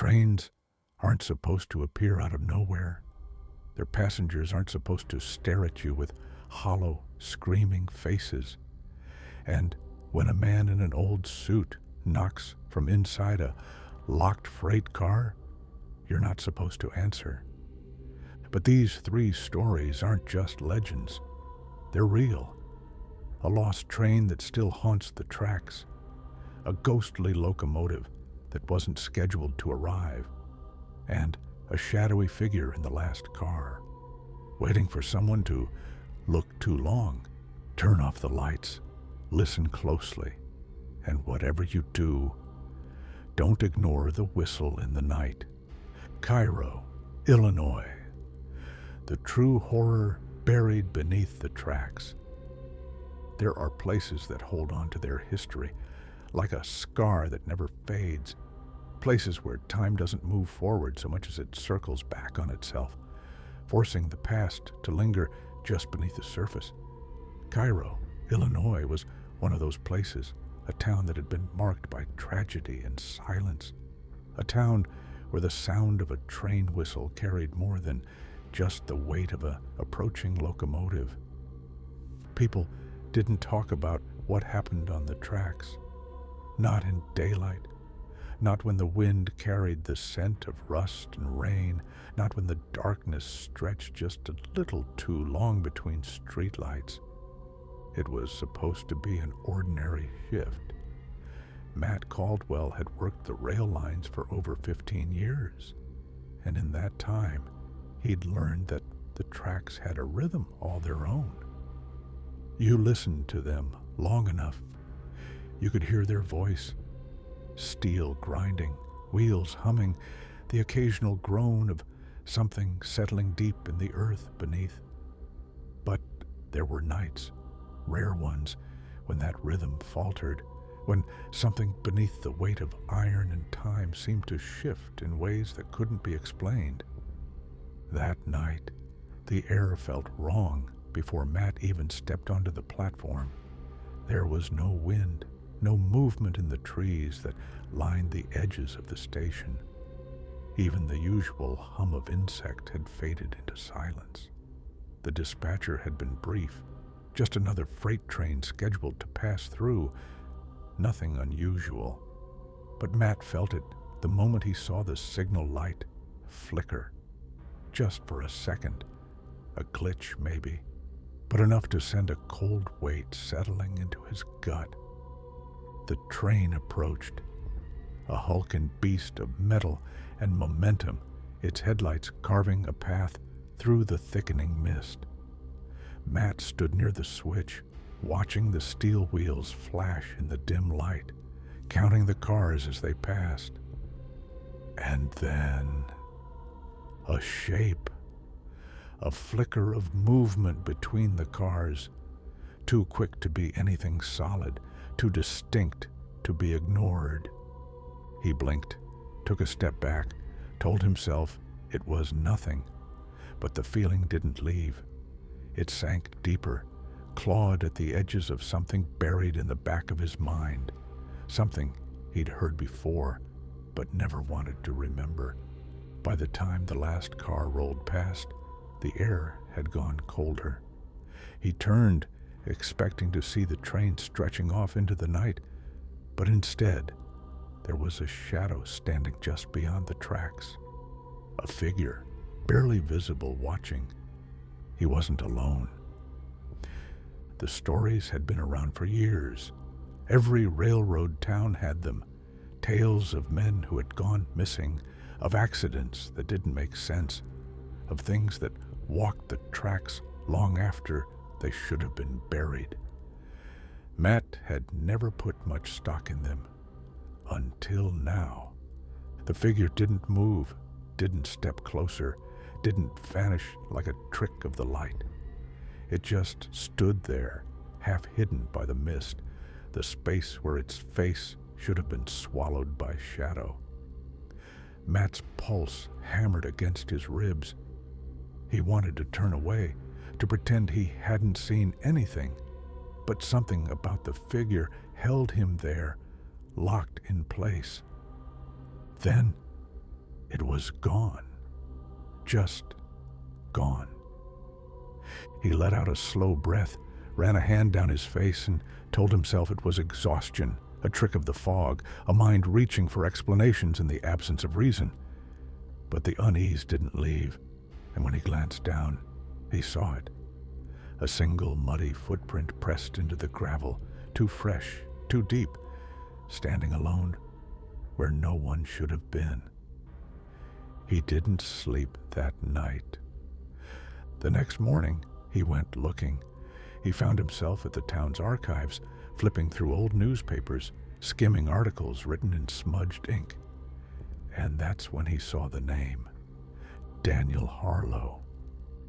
Trains aren't supposed to appear out of nowhere. Their passengers aren't supposed to stare at you with hollow, screaming faces. And when a man in an old suit knocks from inside a locked freight car, you're not supposed to answer. But these three stories aren't just legends. They're real. A lost train that still haunts the tracks. A ghostly locomotive that wasn't scheduled to arrive. And a shadowy figure in the last car, waiting for someone to look too long. Turn off the lights, listen closely, and whatever you do, don't ignore the whistle in the night. Cairo, Illinois. The true horror buried beneath the tracks. There are places that hold on to their history, like a scar that never fades. Places where time doesn't move forward so much as it circles back on itself, forcing the past to linger just beneath the surface. Cairo, Illinois was one of those places, a town that had been marked by tragedy and silence, a town where the sound of a train whistle carried more than just the weight of an approaching locomotive. People didn't talk about what happened on the tracks, not in daylight, not when the wind carried the scent of rust and rain, not when the darkness stretched just a little too long between streetlights. It was supposed to be an ordinary shift. Matt Caldwell had worked the rail lines for over 15 years, and in that time, he'd learned that the tracks had a rhythm all their own. You listened to them long enough, you could hear their voice, steel grinding, wheels humming, the occasional groan of something settling deep in the earth beneath. But there were nights, rare ones, when that rhythm faltered, when something beneath the weight of iron and time seemed to shift in ways that couldn't be explained. That night, the air felt wrong before Matt even stepped onto the platform. There was no wind, no movement in the trees that lined the edges of the station. Even the usual hum of insect had faded into silence. The dispatcher had been brief, just another freight train scheduled to pass through. Nothing unusual. But Matt felt it the moment he saw the signal light flicker. Just for a second. A glitch, maybe, but enough to send a cold weight settling into his gut. The train approached, a hulking beast of metal and momentum, its headlights carving a path through the thickening mist. Matt stood near the switch, watching the steel wheels flash in the dim light, counting the cars as they passed. And then, a shape, a flicker of movement between the cars, too quick to be anything solid, too distinct to be ignored. He blinked, took a step back, told himself it was nothing, but the feeling didn't leave. It sank deeper, clawed at the edges of something buried in the back of his mind, something he'd heard before, but never wanted to remember. By the time the last car rolled past, the air had gone colder. He turned, expecting to see the train stretching off into the night, but instead, there was a shadow standing just beyond the tracks. A figure, barely visible, watching. He wasn't alone. The stories had been around for years. Every railroad town had them. Tales of men who had gone missing, of accidents that didn't make sense, of things that walked the tracks long after they should have been buried. Matt had never put much stock in them, until now. The figure didn't move, didn't step closer, didn't vanish like a trick of the light. It just stood there, half hidden by the mist, the space where its face should have been swallowed by shadow. Matt's pulse hammered against his ribs. He wanted to turn away, to pretend he hadn't seen anything, but something about the figure held him there, locked in place. Then It was gone. Just gone. He let out a slow breath, ran a hand down his face, and told himself it was exhaustion, a trick of the fog, a mind reaching for explanations in the absence of reason. But the unease didn't leave, and when he glanced down, he saw it. A single muddy footprint pressed into the gravel, too fresh, too deep, standing alone where no one should have been. He didn't sleep that night. The next morning, he went looking. He found himself at the town's archives, flipping through old newspapers, skimming articles written in smudged ink. And that's when he saw the name. Daniel Harlow,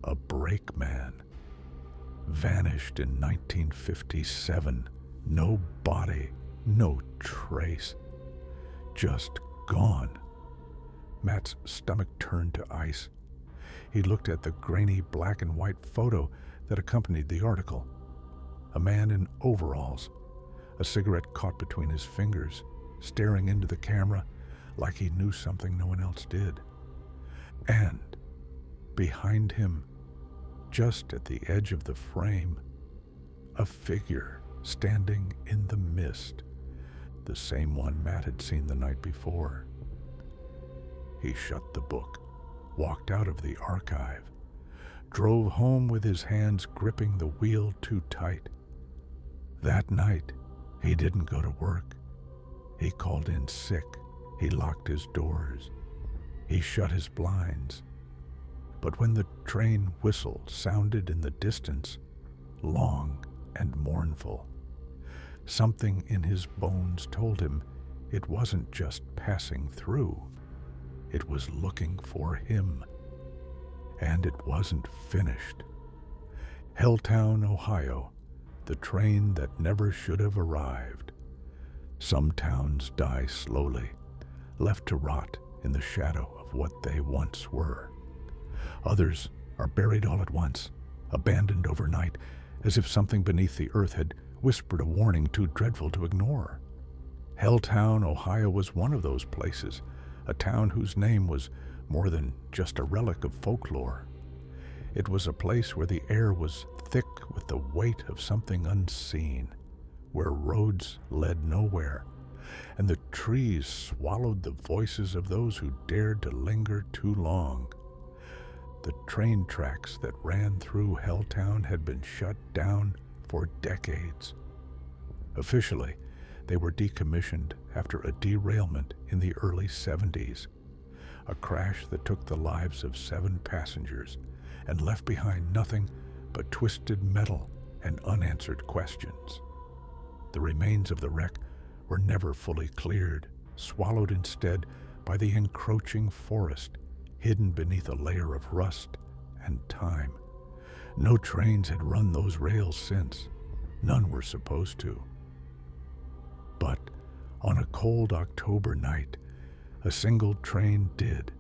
a brakeman. Vanished in 1957. No body, no trace. Just gone. Matt's stomach turned to ice. He looked at the grainy black and white photo that accompanied the article. A man in overalls, a cigarette caught between his fingers, staring into the camera like he knew something no one else did. And behind him, just at the edge of the frame, a figure standing in the mist, the same one Matt had seen the night before. He shut the book, walked out of the archive, drove home with his hands gripping the wheel too tight. That night, he didn't go to work. He called in sick. He locked his doors. He shut his blinds. But when the train whistle sounded in the distance, long and mournful, something in his bones told him it wasn't just passing through. It was looking for him. And it wasn't finished. Helltown, Ohio, the train that never should have arrived. Some towns die slowly, left to rot in the shadow of what they once were. Others are buried all at once, abandoned overnight, as if something beneath the earth had whispered a warning too dreadful to ignore. Helltown, Ohio was one of those places, a town whose name was more than just a relic of folklore. It was a place where the air was thick with the weight of something unseen, where roads led nowhere, and the trees swallowed the voices of those who dared to linger too long. The train tracks that ran through Helltown had been shut down for decades. Officially, they were decommissioned after a derailment in the early 70s, a crash that took the lives of 7 passengers and left behind nothing but twisted metal and unanswered questions. The remains of the wreck were never fully cleared, swallowed instead by the encroaching forest, hidden beneath a layer of rust and time. No trains had run those rails since. None were supposed to. But on a cold October night, a single train did.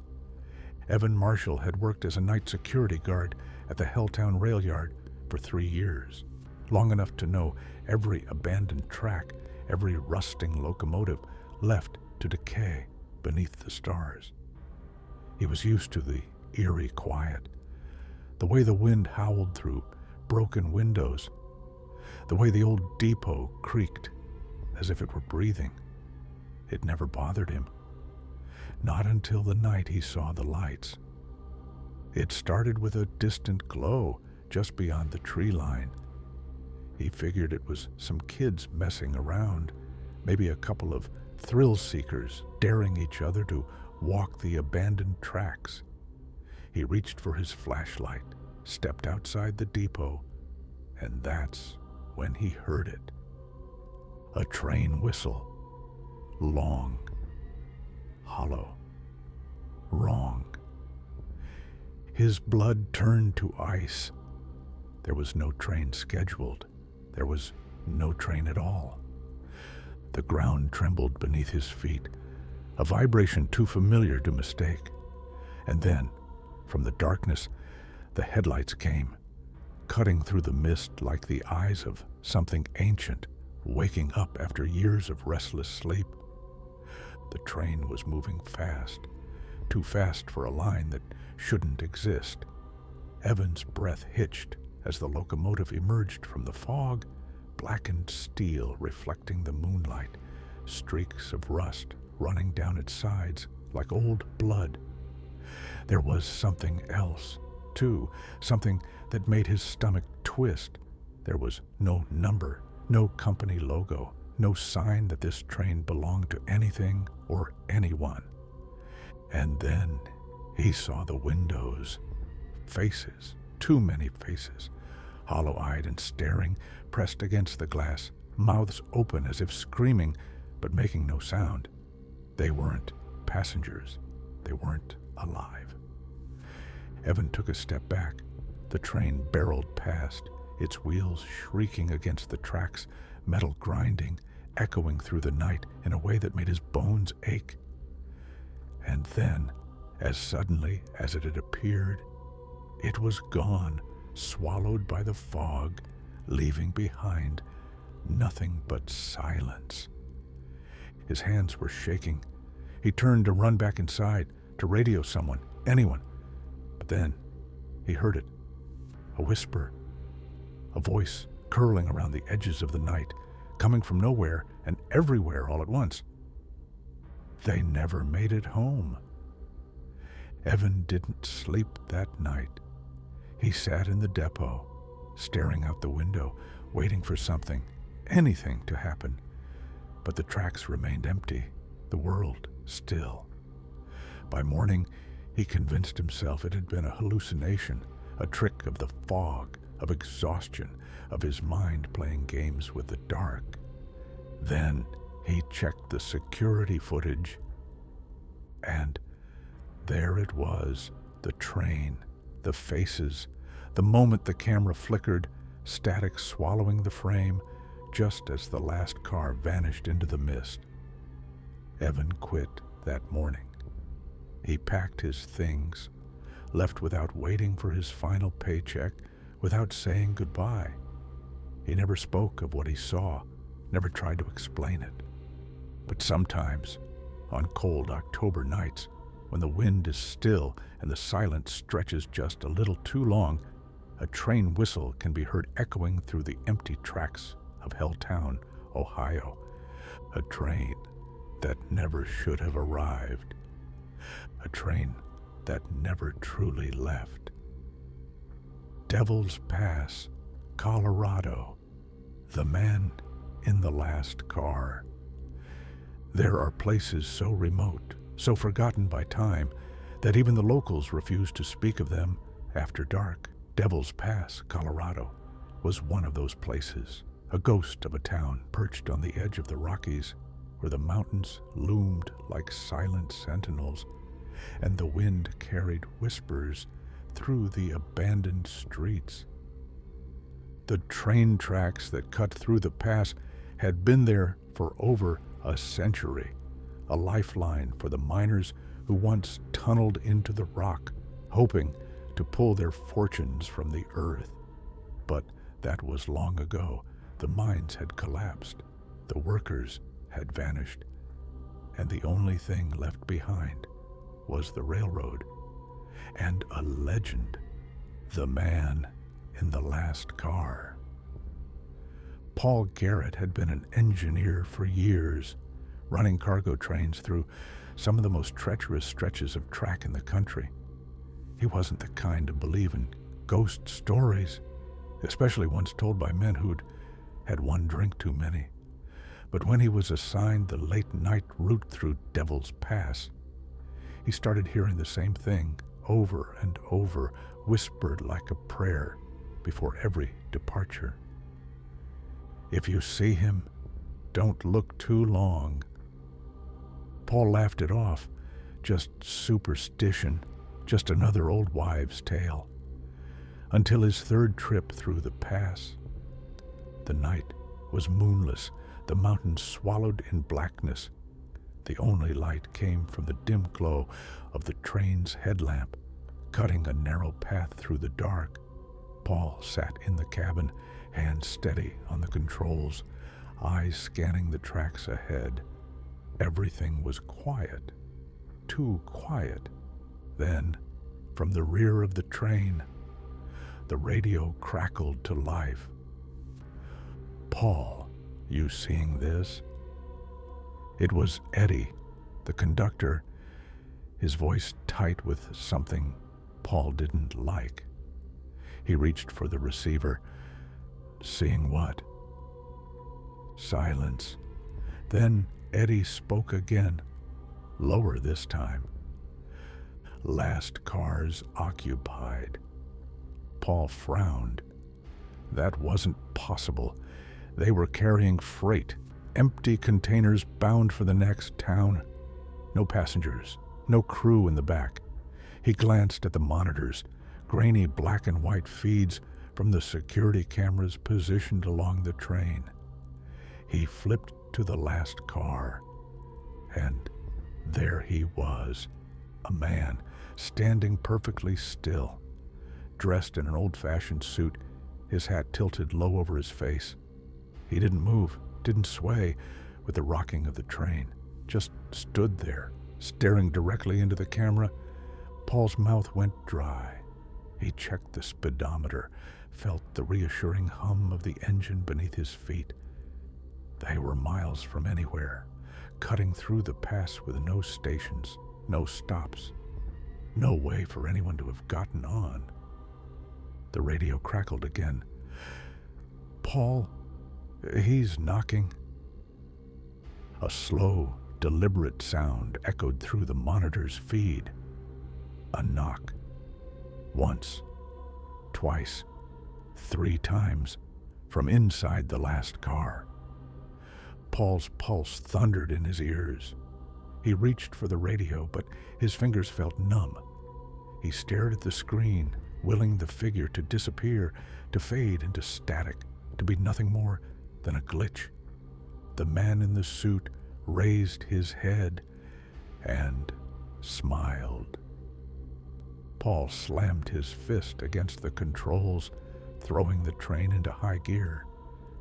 Evan Marshall had worked as a night security guard at the Helltown rail yard for 3 years, long enough to know every abandoned track, every rusting locomotive left to decay beneath the stars. He was used to the eerie quiet, the way the wind howled through broken windows, the way the old depot creaked as if it were breathing. It never bothered him. Not until the night he saw the lights. It started with a distant glow just beyond the tree line. He figured it was some kids messing around, maybe a couple of thrill seekers daring each other to walk the abandoned tracks. He reached for his flashlight, stepped outside the depot, and that's when he heard it. A train whistle. Long. Hollow. Wrong. His blood turned to ice. There was no train scheduled. There was no train at all. The ground trembled beneath his feet, a vibration too familiar to mistake. And then, from the darkness, the headlights came, cutting through the mist like the eyes of something ancient, waking up after years of restless sleep. The train was moving fast, too fast for a line that shouldn't exist. Evan's breath hitched as the locomotive emerged from the fog, blackened steel reflecting the moonlight, streaks of rust running down its sides like old blood. There was something else, too, something that made his stomach twist. There was no number, no company logo, no sign that this train belonged to anything or anyone. And then he saw the windows. Faces, too many faces, hollow-eyed and staring, pressed against the glass, mouths open as if screaming, but making no sound. They weren't passengers. They weren't alive. Evan took a step back. The train barreled past, its wheels shrieking against the tracks, metal grinding, echoing through the night in a way that made his bones ache. And then, as suddenly as it had appeared, it was gone, swallowed by the fog, leaving behind nothing but silence. His hands were shaking. He turned to run back inside, to radio someone, anyone. But then he heard it, a whisper, a voice curling around the edges of the night, coming from nowhere and everywhere all at once. They never made it home. Evan didn't sleep that night. He sat in the depot, staring out the window, waiting for something, anything to happen. But the tracks remained empty, the world still. By morning, he convinced himself it had been a hallucination, a trick of the fog, of exhaustion, of his mind playing games with the dark. Then he checked the security footage, and there it was, the train, the faces, the moment the camera flickered, static swallowing the frame, just as the last car vanished into the mist. Evan quit that morning. He packed his things, left without waiting for his final paycheck, without saying goodbye. He never spoke of what he saw, never tried to explain it. But sometimes, on cold October nights, when the wind is still and the silence stretches just a little too long, a train whistle can be heard echoing through the empty tracks of Helltown, Ohio. A train that never should have arrived. A train that never truly left. Devil's Pass, Colorado. The man in the last car. There are places so remote, so forgotten by time, that even the locals refuse to speak of them after dark. Devil's Pass, Colorado, was one of those places, a ghost of a town perched on the edge of the Rockies, where the mountains loomed like silent sentinels, and the wind carried whispers through the abandoned streets. The train tracks that cut through the pass had been there for over a century, a lifeline for the miners who once tunneled into the rock, hoping to pull their fortunes from the earth. But that was long ago. The mines had collapsed, the workers had vanished, and the only thing left behind was the railroad and a legend, the man in the last car. Paul Garrett had been an engineer for years, running cargo trains through some of the most treacherous stretches of track in the country. He wasn't the kind to believe in ghost stories, especially ones told by men who'd had one drink too many. But when he was assigned the late-night route through Devil's Pass, he started hearing the same thing over and over, whispered like a prayer before every departure. If you see him, don't look too long. Paul laughed it off, just superstition, just another old wives' tale, until his third trip through the pass. The night was moonless, the mountains swallowed in blackness. The only light came from the dim glow of the train's headlamp, cutting a narrow path through the dark. Paul sat in the cabin, hands steady on the controls, eyes scanning the tracks ahead. Everything was quiet, too quiet Then, from the rear of the train, the radio crackled to life. "Paul, you seeing this?" It was Eddie, the conductor, his voice tight with something Paul didn't like. He reached for the receiver. "Seeing what?" Silence. Then Eddie spoke again, lower this time. "Last cars occupied." Paul frowned. That wasn't possible. They were carrying freight, empty containers bound for the next town. No passengers, no crew in the back. He glanced at the monitors, grainy black and white feeds from the security cameras positioned along the train. He flipped to the last car, and there he was, a man standing perfectly still, dressed in an old-fashioned suit, his hat tilted low over his face. He didn't move, didn't sway with the rocking of the train, just stood there, staring directly into the camera. Paul's mouth went dry. He checked the speedometer, felt the reassuring hum of the engine beneath his feet. They were miles from anywhere, cutting through the pass with no stations, no stops, no way for anyone to have gotten on. The radio crackled again. "Paul, he's knocking." A slow, deliberate sound echoed through the monitor's feed. A knock. Once, twice, 3 times, from inside the last car. Paul's pulse thundered in his ears. He reached for the radio, but his fingers felt numb. He stared at the screen, willing the figure to disappear, to fade into static, to be nothing more than a glitch. The man in the suit raised his head and smiled. Paul slammed his fist against the controls, throwing the train into high gear.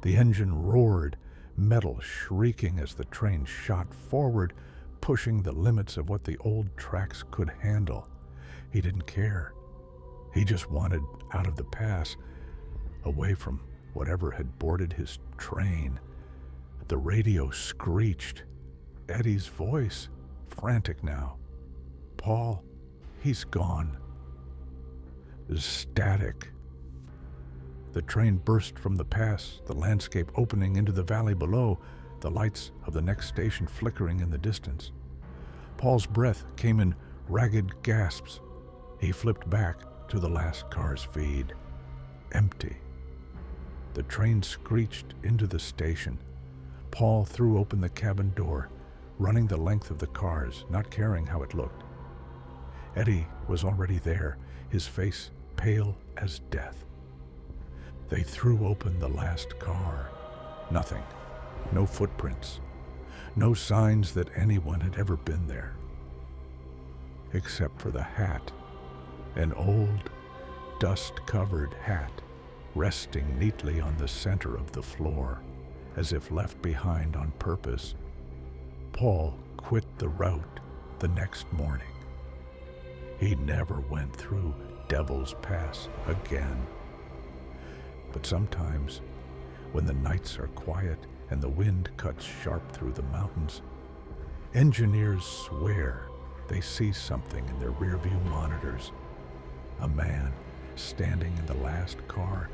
The engine roared, metal shrieking as the train shot forward, pushing the limits of what the old tracks could handle. He didn't care. He just wanted out of the pass, away from whatever had boarded his train. The radio screeched. Eddie's voice, frantic now. "Paul, he's gone." Static. The train burst from the pass, the landscape opening into the valley below, the lights of the next station flickering in the distance. Paul's breath came in ragged gasps. He flipped back to the last car's feed. Empty. The train screeched into the station. Paul threw open the cabin door, running the length of the cars, not caring how it looked. Eddie was already there, his face pale as death. They threw open the last car. Nothing. No footprints. No signs that anyone had ever been there. Except for the hat. An old, dust-covered hat, resting neatly on the center of the floor, as if left behind on purpose. Paul quit the route the next morning. He never went through Devil's Pass again. But sometimes, when the nights are quiet and the wind cuts sharp through the mountains, engineers swear they see something in their rearview monitors. A man standing in the last car,